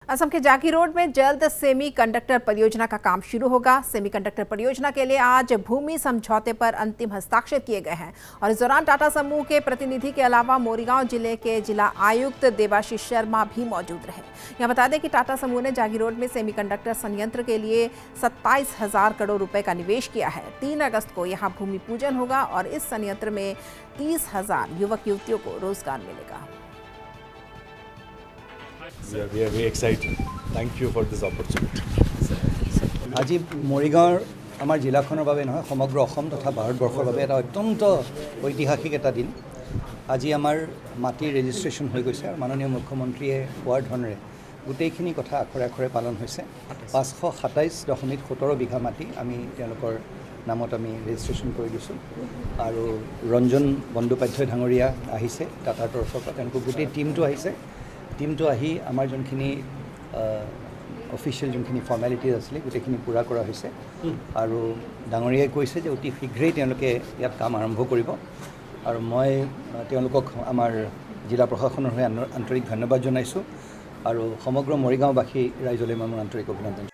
असम के जाकी रोड में जल्द सेमीकंडक्टर परियोजना का काम शुरू होगा। सेमीकंडक्टर परियोजना के लिए आज भूमि समझौते पर अंतिम हस्ताक्षर किए गए हैं और इस दौरान टाटा समूह के प्रतिनिधि के अलावा मोरीगांव जिले के जिला आयुक्त देवाशीष शर्मा भी मौजूद रहे। यहाँ बता दें कि टाटा समूह ने जाकी रोड में सेमीकंडक्टर संयंत्र के लिए 27,000 करोड़ रुपए का निवेश किया है। 3 अगस्त को यहाँ भूमि पूजन होगा और इस संयंत्र में 30,000 युवक युवतियों को रोजगार मिलेगा। We are very excited. Thank you for this opportunity. আজি মৰিগাঁৱৰ আমাৰ জিলাখনৰ বাবে নহয় সমগ্ৰ অসম তথা ভাৰতবৰ্ষৰ বাবে এটা অত্যন্ত ঐতিহাসিক এটা দিন। আজি আমাৰ মাটিৰ ৰেজিষ্ট্ৰেশ্যন হৈ গৈছে আৰু মাননীয় মুখ্যমন্ত্ৰীয়ে কোৱাৰ ধৰণে গোটেইখিনি কথা আখৰে আখৰে পালন হৈছে। 527.17 বিঘা মাটি আমি তেওঁলোকৰ নামত আমি ৰেজিষ্ট্ৰেশ্যন কৰি দিছোঁ আৰু ৰঞ্জন বন্দ্যোপাধ্যায় ডাঙৰীয়া আহিছে টাটাৰ তৰফৰ পৰা, তেওঁলোকৰ গোটেই টীমটো আহিছে। টিমটো আহি আমাৰ যোনখিনি অফিচিয়েল যোনখিনি ফৰ্মেলিটিজ আছিলে গোটেইখিনি পূৰা কৰা হৈছে আৰু ডাঙৰীয়াই কৈছে যে অতি শীঘ্ৰেই তেওঁলোকে ইয়াত কাম আৰম্ভ কৰিব আৰু মই তেওঁলোকক আমাৰ জিলা প্ৰশাসনৰ হৈ আন্তৰিক ধন্যবাদ জনাইছোঁ আৰু সমগ্ৰ মৰিগাঁওবাসী ৰাইজলৈ মই মোৰ আন্তৰিক অভিনন্দন।